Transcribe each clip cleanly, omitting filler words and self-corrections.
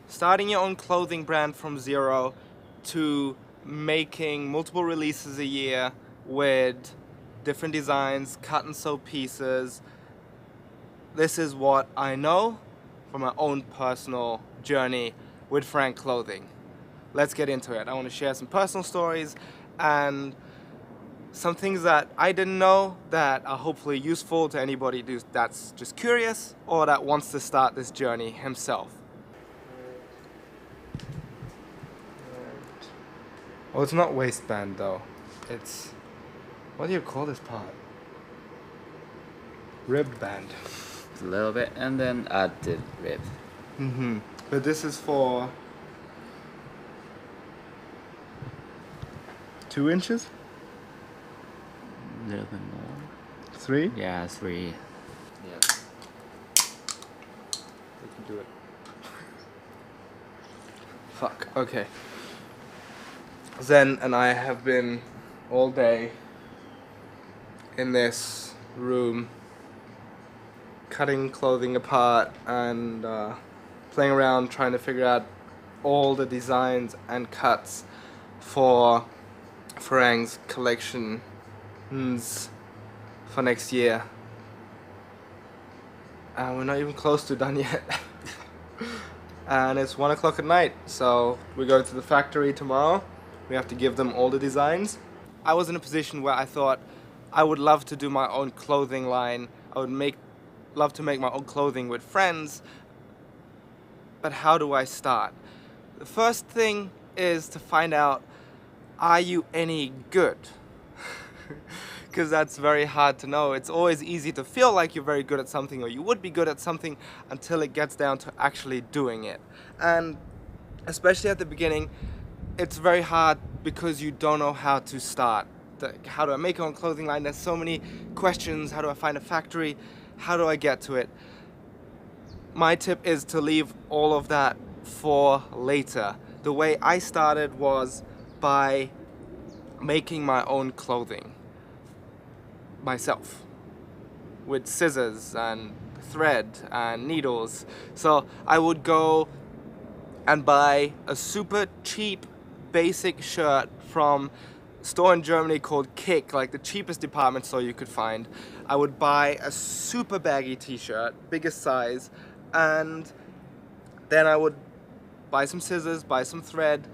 starting your own clothing brand from zero to making multiple releases a year with different designs, cut and sew pieces. This is what I know from my own personal journey with Frank Clothing. Let's get into it. I want to share some personal stories and some things that I didn't know that are hopefully useful to anybody that's just curious or that wants to start this journey himself. Oh, it's not waistband though. It's, what do you call this part? Rib band. A little bit, and then add the rib. But this is for 2 inches? A little bit more. 3? Yeah, 3. Yeah. We can do it. Fuck, okay. Zen and I have been all day in this room cutting clothing apart and playing around trying to figure out all the designs and cuts for Frank's collections for next year. And we're not even close to done yet. And it's 1 o'clock at night, so we're going to the factory tomorrow. We have to give them all the designs. I was in a position where I thought I would love to do my own clothing line. I would love to make my own clothing with friends. But how do I start? The first thing is to find out, are you any good? Because that's very hard to know. It's always easy to feel like you're very good at something or you would be good at something until it gets down to actually doing it. And especially at the beginning, it's very hard because you don't know how to start. How do I make my own clothing line? There's so many questions. How do I find a factory? How do I get to it? My tip is to leave all of that for later. The way I started was by making my own clothing myself with scissors and thread and needles. So I would go and buy a super cheap basic shirt from a store in Germany called Kick, like the cheapest department store you could find. I would buy a super baggy t-shirt, biggest size, and then I would buy some scissors, buy some thread,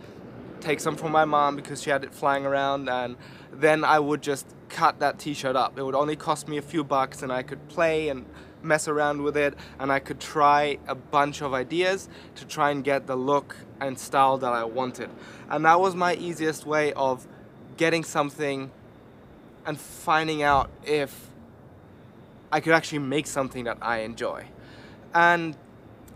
take some from my mom because she had it flying around, and then I would just cut that t-shirt up. It would only cost me a few bucks and I could play and mess around with it, and I could try a bunch of ideas to try and get the look and style that I wanted. And that was my easiest way of getting something and finding out if I could actually make something that I enjoy. And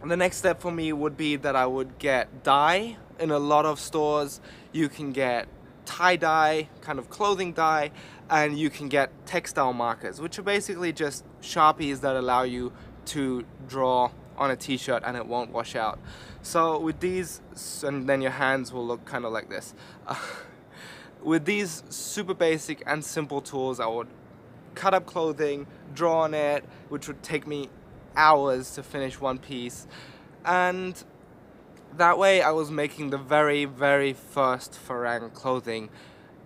the next step for me would be that I would get dye. In a lot of stores you can get tie-dye, kind of clothing dye, and you can get textile markers, which are basically just Sharpies that allow you to draw on a t-shirt and it won't wash out. So with these, and then your hands will look kind of like this. With these super basic and simple tools, I would cut up clothing, draw on it, which would take me hours to finish one piece. And that way I was making the very, very first Frank clothing,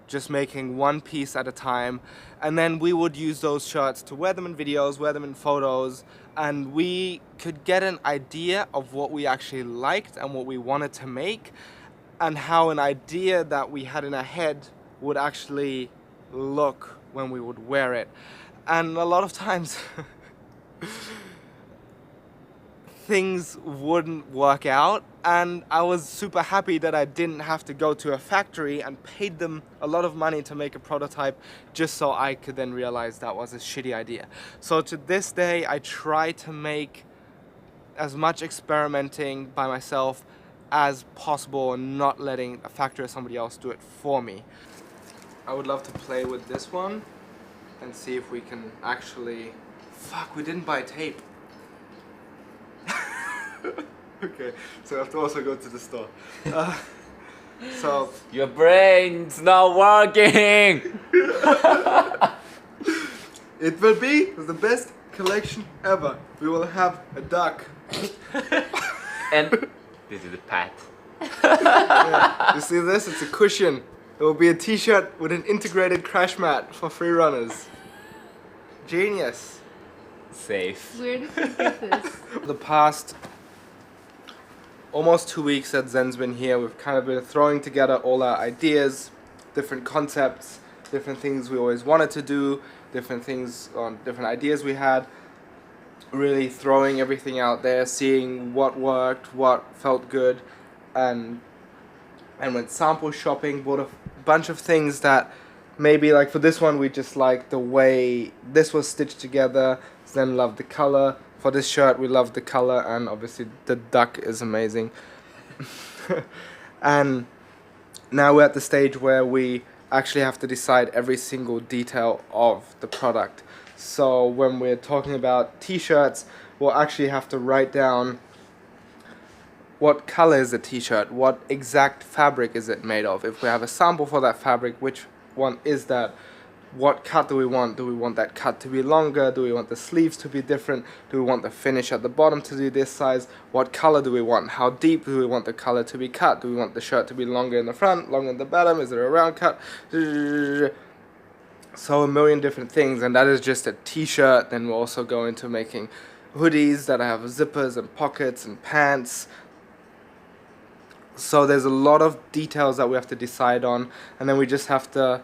just making one piece at a time. And then we would use those shirts to wear them in videos, wear them in photos, and we could get an idea of what we actually liked and what we wanted to make, and how an idea that we had in our head would actually look when we would wear it. And a lot of times things wouldn't work out, and I was super happy that I didn't have to go to a factory and paid them a lot of money to make a prototype just so I could then realize that was a shitty idea. So to this day I try to make as much experimenting by myself as possible and not letting a factory or somebody else do it for me. I would love to play with this one and see if we can actually... Fuck, we didn't buy tape. Okay, so I have to also go to the store. So Your brain's not working! it will be the best collection ever. We will have a duck. And This is a pad. Yeah. You see this? It's a cushion. It will be a t-shirt with an integrated crash mat for free runners. Genius. Safe. Where did you get this? The past almost 2 weeks that Zen's been here, we've kind of been throwing together all our ideas, different concepts, different things we always wanted to do, different things on different ideas we had, really throwing everything out there, seeing what worked, what felt good, and went sample shopping, bought a bunch of things that maybe, like for this one, we just liked the way this was stitched together. Zen loved the color. For this shirt, we loved the color, and obviously the duck is amazing. And now we're at the stage where we actually have to decide every single detail of the product. So when we're talking about t-shirts, we'll actually have to write down what color is the t-shirt, what exact fabric is it made of. If we have a sample for that fabric, which one is that? What cut do we want? Do we want that cut to be longer? Do we want the sleeves to be different? Do we want the finish at the bottom to be this size? What color do we want? How deep do we want the color to be cut? Do we want the shirt to be longer in the front, longer in the bottom? Is it a round cut? So a million different things, and that is just a t-shirt. Then we'll also go into making hoodies that have zippers and pockets and pants. So there's a lot of details that we have to decide on, and then we just have to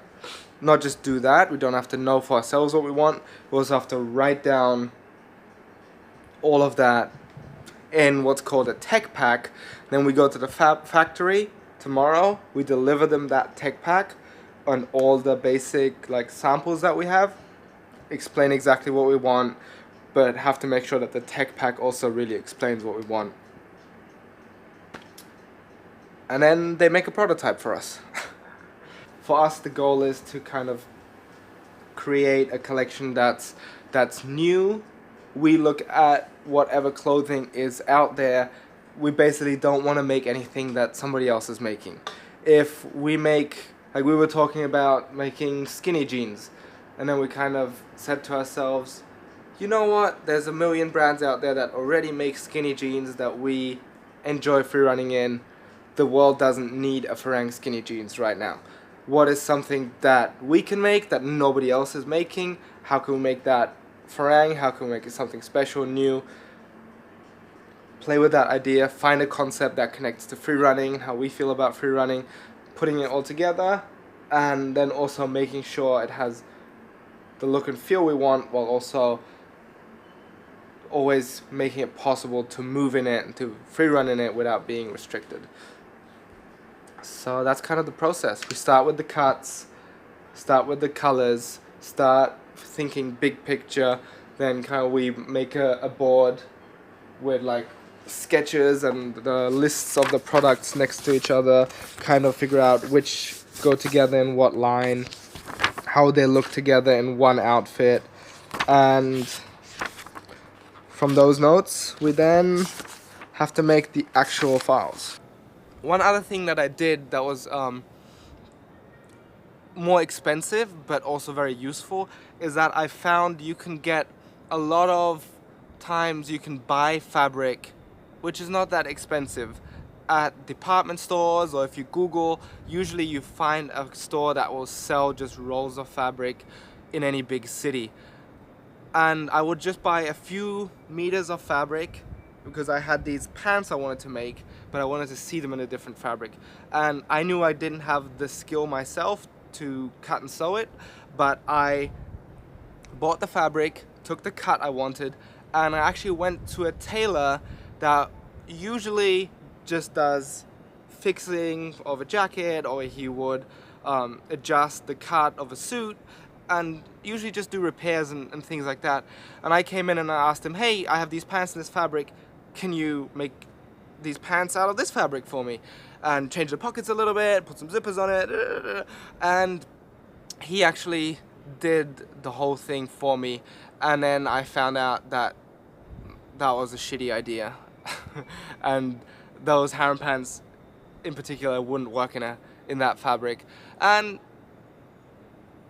not just do that, we don't have to know for ourselves what we want, we also have to write down all of that in what's called a tech pack. Then we go to the factory tomorrow, we deliver them that tech pack on all the basic like samples that we have, explain exactly what we want, but have to make sure that the tech pack also really explains what we want. And then they make a prototype for us. For us, the goal is to kind of create a collection that's new. We look at whatever clothing is out there. We basically don't want to make anything that somebody else is making. If we make, like we were talking about making skinny jeans, and then we kind of said to ourselves, you know what, there's a million brands out there that already make skinny jeans that we enjoy free running in. The world doesn't need a Farang skinny jeans right now. What is something that we can make that nobody else is making? How can we make that Farang? How can we make it something special, new? Play with that idea, find a concept that connects to free running, how we feel about free running, putting it all together, and then also making sure it has the look and feel we want, while also always making it possible to move in it and to free run in it without being restricted. So that's kind of the process. We start with the cuts, start with the colors, start thinking big picture, then kind of we make a board with like sketches and the lists of the products next to each other, kind of figure out which go together in what line, how they look together in one outfit, and from those notes we then have to make the actual files. One other thing that I did that was more expensive but also very useful is that I found you can get a lot of times you can buy fabric which is not that expensive at department stores, or if you Google, usually you find a store that will sell just rolls of fabric in any big city. And I would just buy a few meters of fabric because I had these pants I wanted to make, but I wanted to see them in a different fabric. And I knew I didn't have the skill myself to cut and sew it, but I bought the fabric, took the cut I wanted, and I actually went to a tailor that usually just does fixing of a jacket, or he would adjust the cut of a suit, and usually just do repairs and things like that. And I came in and I asked him, hey, I have these pants in this fabric, can you make these pants out of this fabric for me? And change the pockets a little bit, put some zippers on it, and he actually did the whole thing for me. And then I found out that that was a shitty idea. And those harem pants in particular wouldn't work in that fabric. And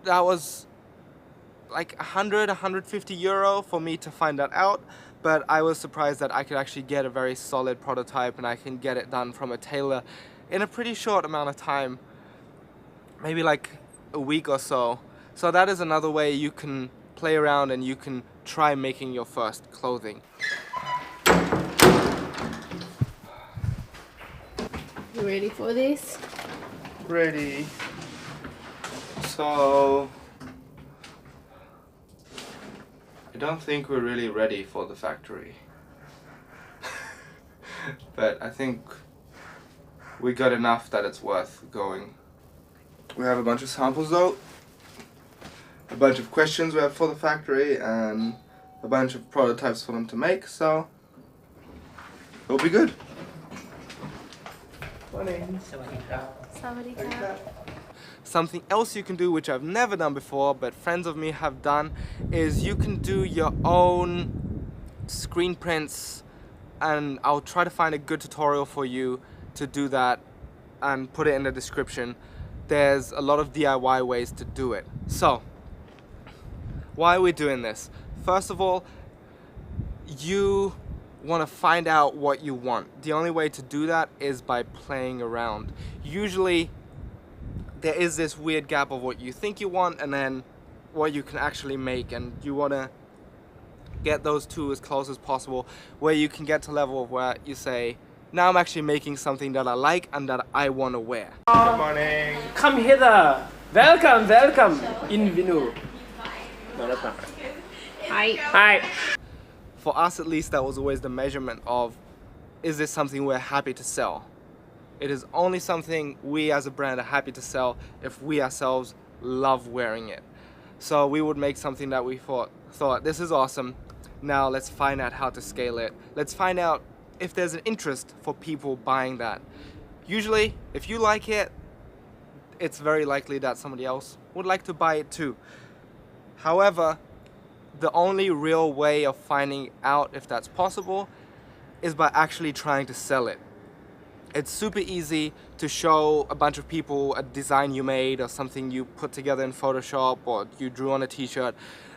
that was like 100, 150 euro for me to find that out. but I was surprised that I could actually get a very solid prototype and I can get it done from a tailor in a pretty short amount of time, maybe like a week or so. So that is another way you can play around and you can try making your first clothing. You ready for this? Ready. So I don't think we're really ready for the factory. But I think we got enough that it's worth going. We have a bunch of samples though, a bunch of questions we have for the factory, and a bunch of prototypes for them to make, so it'll be good. Morning. Something else you can do, which I've never done before, but friends of me have done, is you can do your own screen prints, and I'll try to find a good tutorial for you to do that and put it in the description. There's a lot of DIY ways to do it. So, why are we doing this? First of all, you want to find out what you want. The only way to do that is by playing around. Usually, there is this weird gap of what you think you want and then what you can actually make, and you want to get those two as close as possible, where you can get to a level of where you say, now I'm actually making something that I like and that I want to wear. Good morning. Come hither. Welcome, welcome. In Vinu. Hi. Hi. For us at least, that was always the measurement of, is this something we're happy to sell? It is only something we as a brand are happy to sell if we ourselves love wearing it. So we would make something that we thought this is awesome. Now let's find out how to scale it. Let's find out if there's an interest for people buying that. Usually, if you like it, it's very likely that somebody else would like to buy it too. However, the only real way of finding out if that's possible is by actually trying to sell it. It's super easy to show a bunch of people a design you made or something you put together in Photoshop or you drew on a t-shirt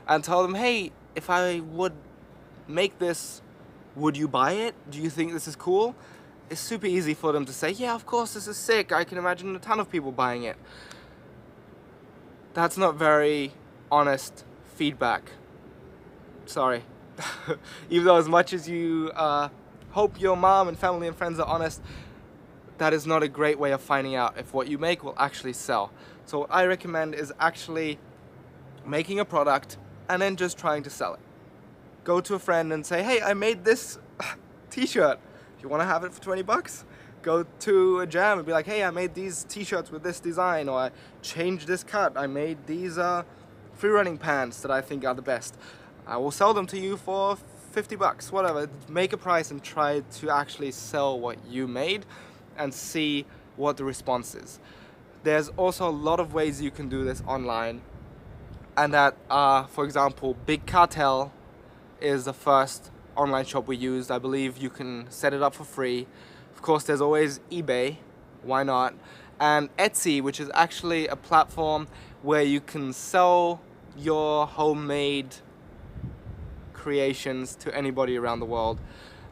and tell them, hey, if I would make this, would you buy it? Do you think this is cool? It's super easy for them to say, yeah, of course, this is sick. I can imagine a ton of people buying it. That's not very honest feedback. Sorry. Even though as much as you hope your mom and family and friends are honest, that is not a great way of finding out if what you make will actually sell. So what I recommend is actually making a product and then just trying to sell it. Go to a friend and say, hey, I made this t-shirt. Do you want to have it for 20 bucks? Go to a jam and be like, hey, I made these t-shirts with this design, or I changed this cut. I made these Freerunning pants that I think are the best. I will sell them to you for 50 bucks, whatever. Make a price and try to actually sell what you made and see what the response is. There's also a lot of ways you can do this online, and that are, for example, Big Cartel is the first online shop we used. I believe you can set it up for free. Of course, there's always eBay, why not? And Etsy, which is actually a platform where you can sell your homemade creations to anybody around the world.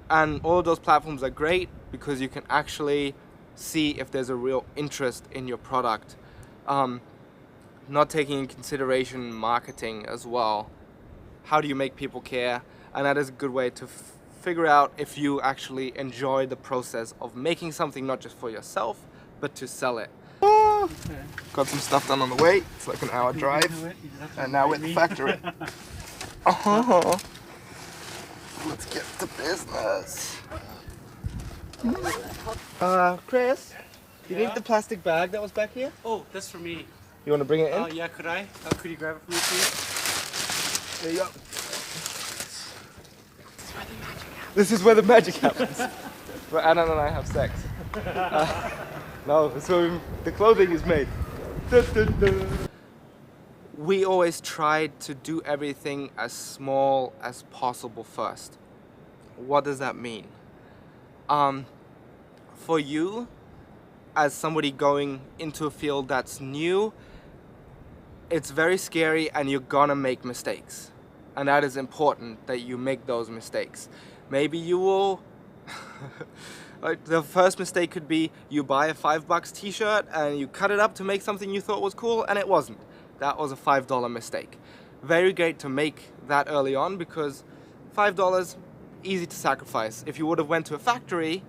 And all of those platforms are great because you can actually see if there's a real interest in your product. Not taking in consideration marketing as well. How do you make people care? And that is a good way to figure out if you actually enjoy the process of making something, not just for yourself, but to sell it. Got some stuff done on the way. It's like an hour drive. And now we're at the factory. Let's get to business. Chris, you need the plastic bag that was back here? Oh, that's for me. You want to bring it in? Yeah, could I? Could you grab it for me, please? There you go. This is where the magic happens. Where Anna and I have sex. No, that's where the clothing is made. Da, da, da. We always try to do everything as small as possible first. What does that mean? For you, as somebody going into a field that's new, it's very scary and you're gonna make mistakes. and that is important that you make those mistakes. Maybe you will like the first mistake could be you buy a $5 t-shirt and you cut it up to make something you thought was cool and it wasn't. That was a $5 mistake. Very great to make that early on because $5, easy to sacrifice. If you would have went to a factory,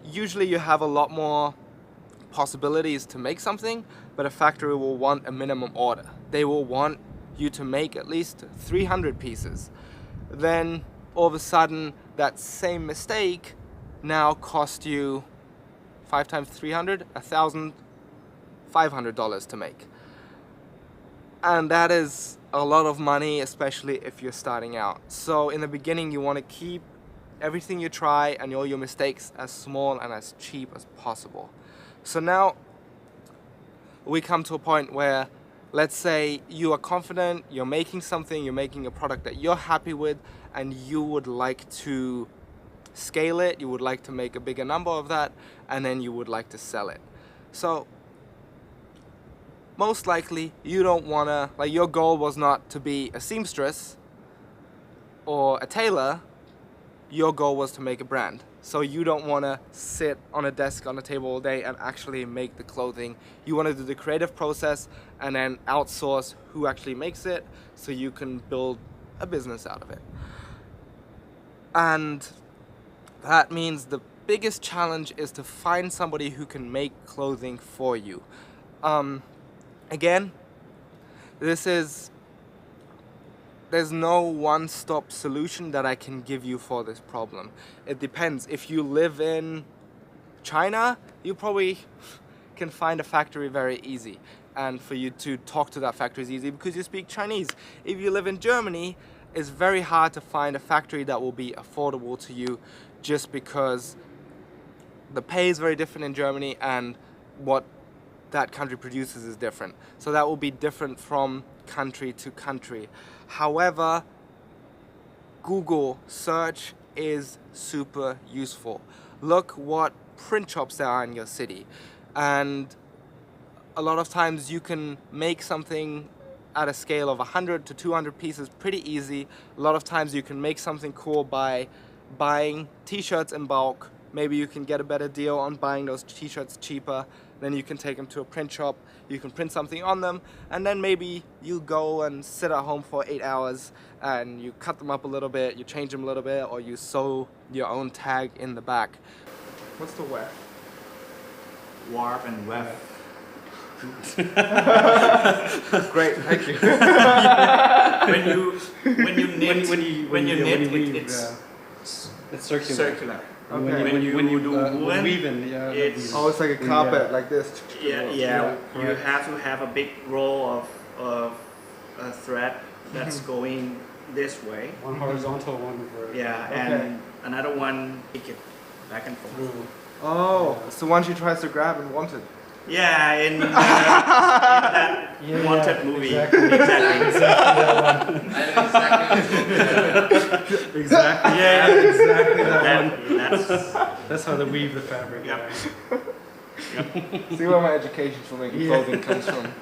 usually you have a lot more possibilities to make something, but a factory will want a minimum order. They will want you to make at least 300 pieces. Then all of a sudden that same mistake now cost you 5 times 300, $1,500 to make. And that is a lot of money, especially if you're starting out. So in the beginning you want to keep everything you try and all your mistakes as small and as cheap as possible. So now we come to a point where, let's say you are confident, you're making something, you're making a product that you're happy with, and you would like to scale it, you would like to make a bigger number of that, and then you would like to sell it. So most likely you don't want to, like, your goal was not to be a seamstress or a tailor, your goal was to make a brand. So you don't want to sit on a desk on a table all day and actually make the clothing. You want to do the creative process and then outsource who actually makes it so you can build a business out of it. And that means the biggest challenge is to find somebody who can make clothing for you. Again, there's no one-stop solution that I can give you for this problem. It depends. If you live in China, you probably can find a factory very easy. And for you to talk to that factory is easy because you speak Chinese. If you live in Germany, it's very hard to find a factory that will be affordable to you just because the pay is very different in Germany and what that country produces is different. So that will be different from country to country. However, Google search is super useful. Look what print shops there are in your city. And a lot of times you can make something at a scale of 100 to 200 pieces pretty easy. A lot of times you can make something cool by buying t-shirts in bulk. Maybe you can get a better deal on buying those t-shirts cheaper. Then you can take them to a print shop, you can print something on them, and then maybe you go and sit at home for 8 hours and you cut them up a little bit, you change them a little bit, or you sew your own tag in the back. What's the weft? Warp and weft. Great, thank you. when you knit, it's circular. circular. Okay. When you do woolen, weaving, yeah. it's It's like a carpet, like this. yeah. You have to have a big roll of a thread that's going this way. One horizontal, one vertical. Yeah, and another one take it back and forth. Oh, so one she tries to grab and want it. Yeah, in that Wanted movie. Exactly. Exactly. Yeah, exactly that one. That's That's how they weave the fabric. Yep. See where my education for making clothing comes from.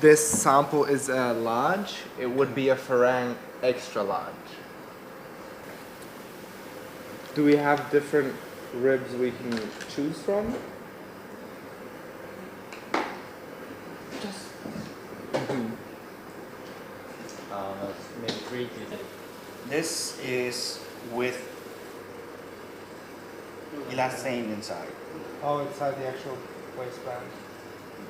This sample is a large. It would be a Freerunning extra large. Do we have different ribs we can choose from? Maybe 3 to This is with elastane inside. Oh, inside the actual waistband.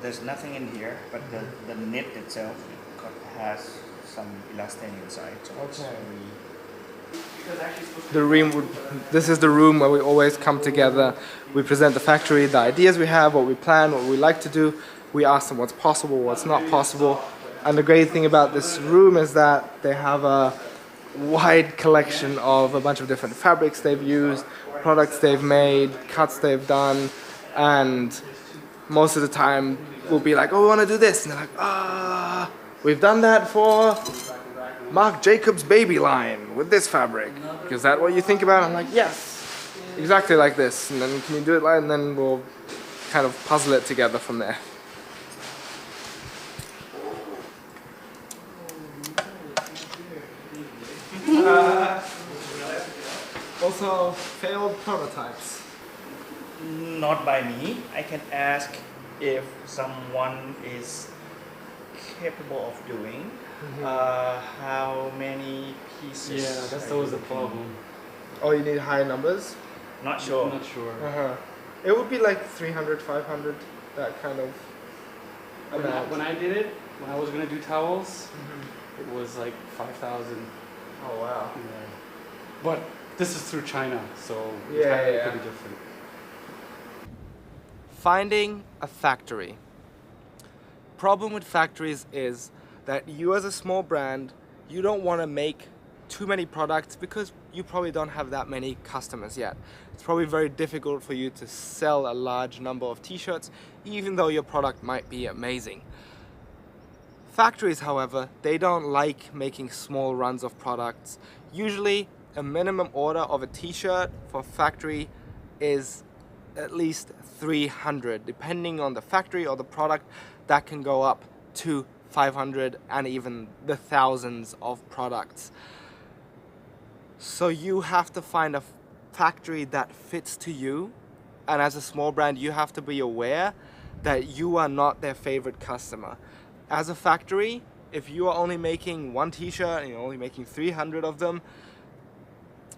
There's nothing in here, but the knit itself has some elastane inside. So Okay. This is the room where we always come together. We present the factory, the ideas we have, what we plan, what we like to do. We ask them what's possible, what's not possible. And the great thing about this room is that they have a wide collection of a bunch of different fabrics they've used, products they've made, cuts they've done, and most of the time we'll be like, oh, we want to do this, and they're like, we've done that for Marc Jacobs baby line with this fabric. Is that what you think about? I'm like, yes, exactly like this. And then can you do it like, and then we'll kind of puzzle it together from there. failed prototypes? Not by me. I can ask if someone is capable of doing. How many pieces? Yeah, that's are always you the looking? problem. Oh, you need high numbers? Not sure. I'm not sure. It would be like 300, 500, that kind of amount. When I did it, when I was gonna do towels, it was like 5,000. Oh wow. Yeah. But this is through China, so Yeah, China yeah, could yeah. be different. Finding a factory. Problem with factories is that you as a small brand, you don't want to make too many products because you probably don't have that many customers yet. It's probably very difficult for you to sell a large number of t-shirts even though your product might be amazing. Factories, however, they don't like making small runs of products. Usually a minimum order of a t-shirt for a factory is at least 300. Depending on the factory or the product, that can go up to 500 and even the thousands of products. So you have to find a factory that fits to you, and as a small brand you have to be aware that you are not their favorite customer. As a factory, if you are only making one t-shirt and you're only making 300 of them,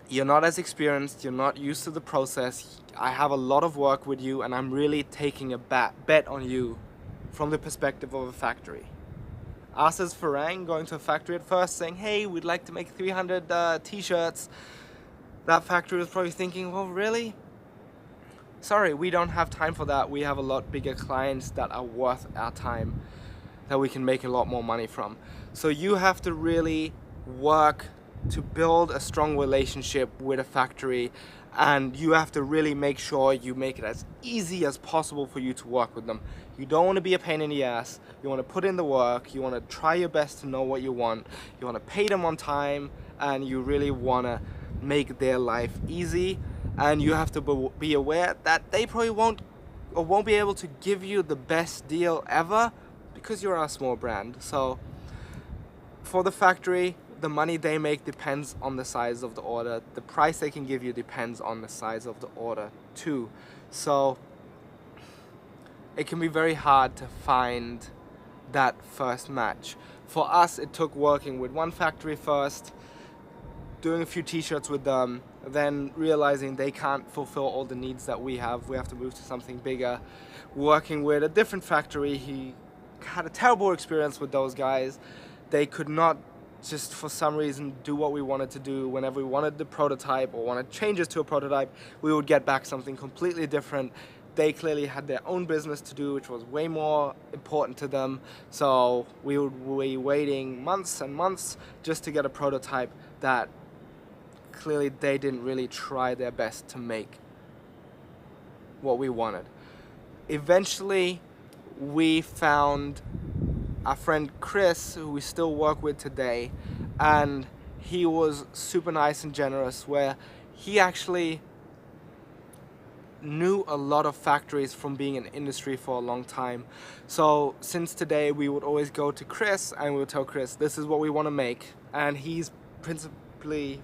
you're not as experienced, you're not used to the process. I have a lot of work with you and I'm really taking a bet on you from the perspective of a factory. Us as Freerunning going to a factory at first saying, hey, we'd like to make 300 t-shirts. That factory was probably thinking, well, really? Sorry, we don't have time for that. We have a lot bigger clients that are worth our time, that we can make a lot more money from. So you have to really work to build a strong relationship with a factory, and you have to really make sure you make it as easy as possible for you to work with them. You don't want to be a pain in the ass. You want to put in the work. You want to try your best to know what you want. You want to pay them on time, and you really want to make their life easy. And you have to be aware that they probably won't be able to give you the best deal ever because you're a small brand. So for the factory, the money they make depends on the size of the order. The price they can give you depends on the size of the order too. So it can be very hard to find that first match. For us, it took working with one factory first, doing a few t-shirts with them, then realizing they can't fulfill all the needs that we have to move to something bigger. Working with a different factory, he had a terrible experience with those guys. They could not just for some reason do what we wanted to do. Whenever we wanted the prototype or wanted changes to a prototype, we would get back something completely different. They clearly had their own business to do, which was way more important to them. So we would be waiting months and months just to get a prototype that clearly they didn't really try their best to make what we wanted. Eventually, we found our friend Chris, who we still work with today, and he was super nice and generous, where he actually knew a lot of factories from being in the industry for a long time. So since today, we would always go to Chris and we would tell Chris, this is what we want to make. And he's pretty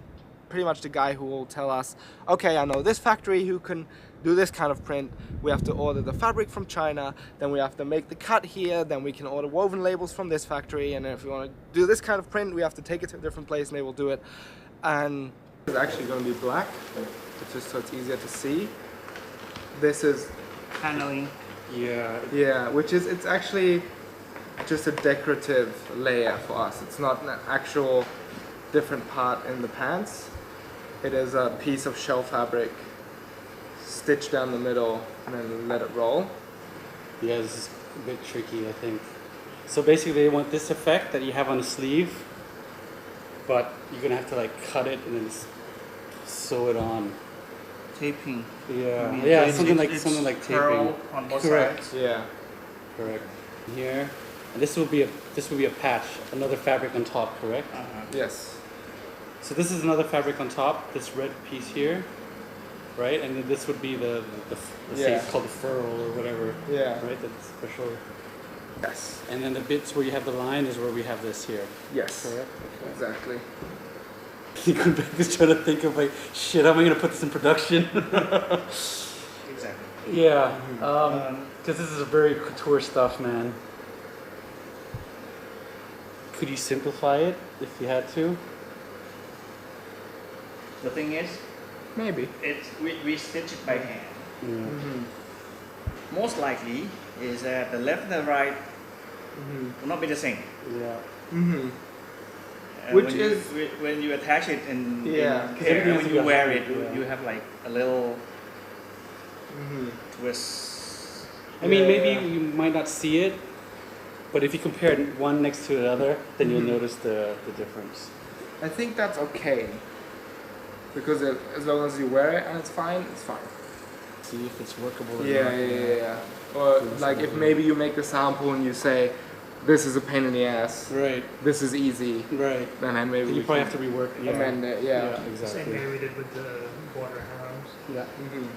much the guy who will tell us, okay, I know this factory who can do this kind of print. We have to order the fabric from China, then we have to make the cut here, then we can order woven labels from this factory, and if we want to do this kind of print, we have to take it to a different place and they will do it. And it's actually going to be black, just so it's easier to see. This is Paneling. yeah, which is, it's actually just a decorative layer for us. It's not an actual different part in the pants. It is a piece of shell fabric stitched down the middle and then let it roll. Yeah, this is a bit tricky, I think. So basically they want this effect that you have on the sleeve, but you're gonna have to like cut it and then sew it on. Taping. Yeah, I mean, yeah, it's something like taping. curl on both Correct. sides. Yeah. Correct. Here, and this will be a patch, another fabric on top. Correct. Yes. So this is another fabric on top. This red piece here, right? And then this would be the say it's called the furl or whatever. Yeah. Right. That's for sure. Yes. And then the bits where you have the line is where we have this here. Yes. Correct. Okay. Exactly. Quebec is trying to think of like, shit, how am I gonna put this in production? Exactly. Yeah, because this is very couture stuff, man. Could you simplify it if you had to? The thing is, Maybe. we stitch it by hand. Yeah. Most likely is that the left and the right will not be the same. Yeah. Which when is- when you attach it in Yeah. in pair, Everything when has you to be wear a it, hand, yeah. you have like a little twist. I mean, Yeah, maybe yeah. you might not see it, but if you compare one next to the other, then you'll notice the difference. I think that's okay. Because as long as you wear it and it's fine, it's fine. See if it's workable or Yeah, not. yeah. Or Do like if something. maybe you make the sample and you say, this is a pain in the ass, Right, this is easy, right. then maybe You we probably can have to rework. Yeah. amend it. Yeah. Same exactly. way we did with the border arms. Yeah, Mhm.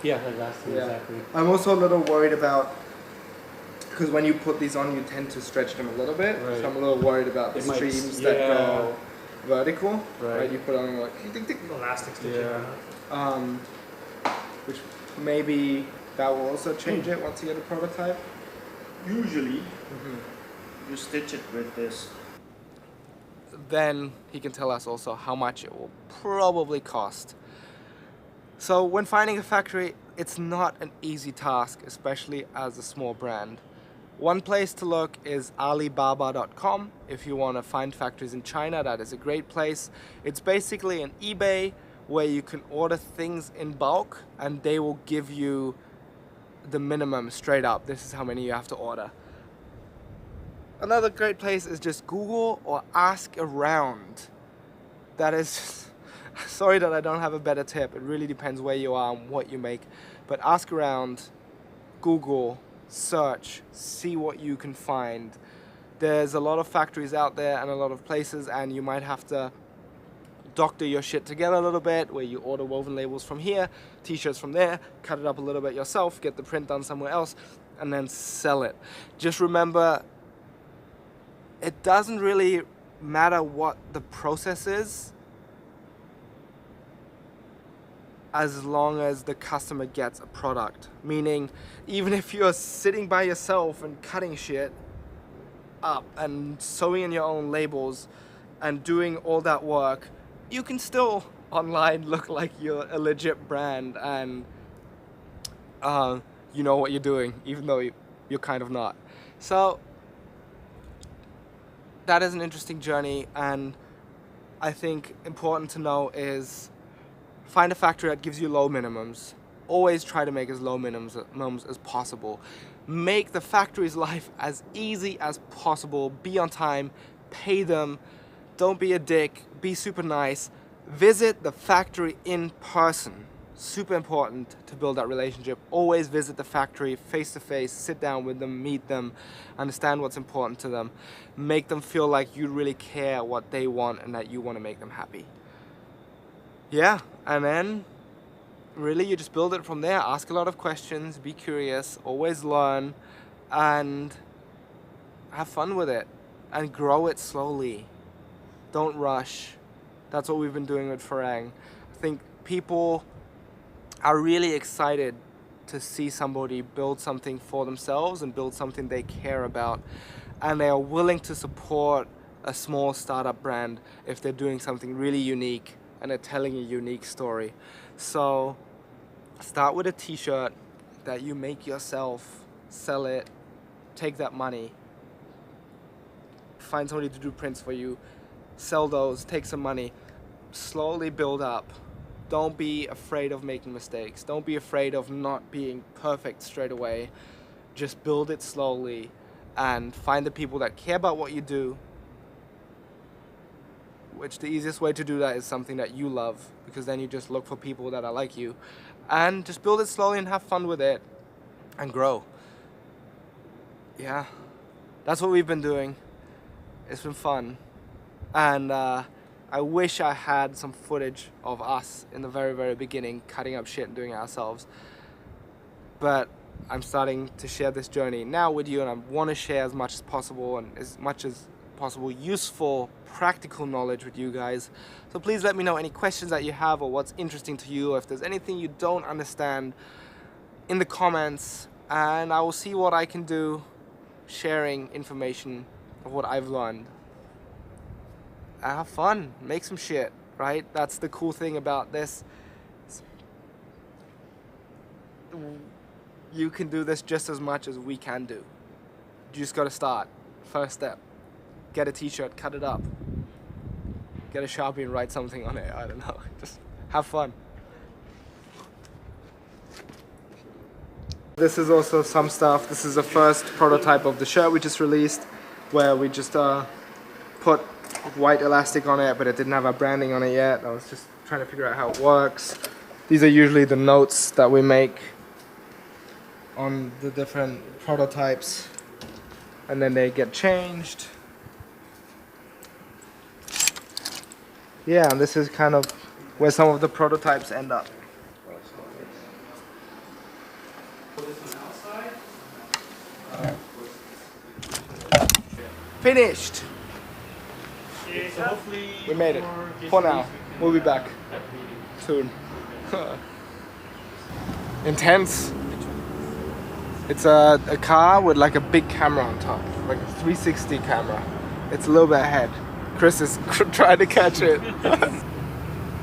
yeah, that last one, Yeah. exactly. I'm also a little worried about, because when you put these on, you tend to stretch them a little bit. Right. So I'm a little worried about the It might- streams that yeah. go vertical. Right. You put on like tick, tick, tick. Elastic stitching. Yeah. Which maybe that will also change it once you get a prototype. Usually, you stitch it with this. Then he can tell us also how much it will probably cost. So when finding a factory, it's not an easy task, especially as a small brand. One place to look is Alibaba.com. If you want to find factories in China, that is a great place. It's basically an eBay where you can order things in bulk and they will give you the minimum straight up. This is how many you have to order. Another great place is just Google or ask around. That is, sorry that I don't have a better tip. It really depends where you are and what you make. But ask around, Google, search, see what you can find. There's a lot of factories out there and a lot of places, and you might have to doctor your shit together a little bit, where you order woven labels from here, t-shirts from there, cut it up a little bit yourself, get the print done somewhere else, and then sell it. Just remember, it doesn't really matter what the process is, as long as the customer gets a product. Meaning, even if you're sitting by yourself and cutting shit up and sewing in your own labels and doing all that work, you can still online look like you're a legit brand and you know what you're doing, even though you're kind of not. So that is an interesting journey, and I think important to know is find a factory that gives you low minimums. Always try to make as low minimums as possible. Make the factory's life as easy as possible. Be on time, pay them, don't be a dick, be super nice. Visit the factory in person. Super important to build that relationship. Always visit the factory face to face, sit down with them, meet them, understand what's important to them. Make them feel like you really care what they want and that you want to make them happy. Yeah, and then really you just build it from there. Ask a lot of questions, be curious, always learn, and have fun with it and grow it slowly. Don't rush. That's what we've been doing with Freerunning. I think people are really excited to see somebody build something for themselves and build something they care about, and they are willing to support a small startup brand if they're doing something really unique and they're telling a unique story. So start with a t-shirt that you make yourself, sell it, take that money, find somebody to do prints for you, sell those, take some money, slowly build up. Don't be afraid of making mistakes. Don't be afraid of not being perfect straight away. Just build it slowly and find the people that care about what you do, which the easiest way to do that is something that you love, because then you just look for people that are like you, and just build it slowly and have fun with it and grow. Yeah, that's what we've been doing. It's been fun, and I wish I had some footage of us in the very, very beginning cutting up shit and doing it ourselves, but I'm starting to share this journey now with you, and I want to share as much as possible and as much as possible useful, practical knowledge with you guys. So please let me know any questions that you have or what's interesting to you, or if there's anything you don't understand in the comments, and I will see what I can do sharing information of what I've learned. Have fun, make some shit, right? That's the cool thing about this. You can do this just as much as we can do. You just gotta start. First step. Get a t-shirt, cut it up. Get a Sharpie and write something on it, I don't know. Just have fun. This is also some stuff. This is the first prototype of the shirt we just released, where we just put white elastic on it, but it didn't have our branding on it yet. I was just trying to figure out how it works. These are usually the notes that we make on the different prototypes, and then they get changed. Yeah, and this is kind of where some of the prototypes end up. Finished! So hopefully We made it. For now. We'll be back soon. Intense. It's a car with like a big camera on top, like a 360 camera. It's a little bit ahead. Chris is trying to catch it.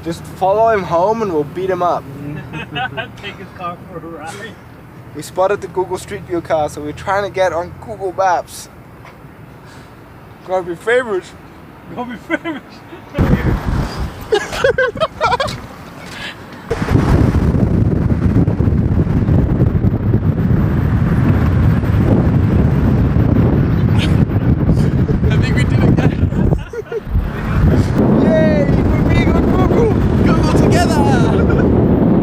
Just follow him home and we'll beat him up. Take his car for a ride. We spotted the Google Street View car, so we're trying to get on Google Maps. Gotta be famous. Go be famous. I think we did it again. Yay! We're being on Google! Google together!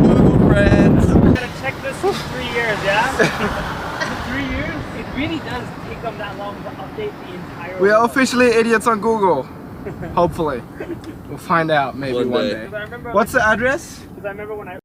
Google friends! I'm gonna check this in 3 years, yeah? 3 years? It really does take them that long to update the entire We are world. officially idiots on Google. Hopefully. We'll find out maybe one day. Because I remember, What's the address? Because I remember when I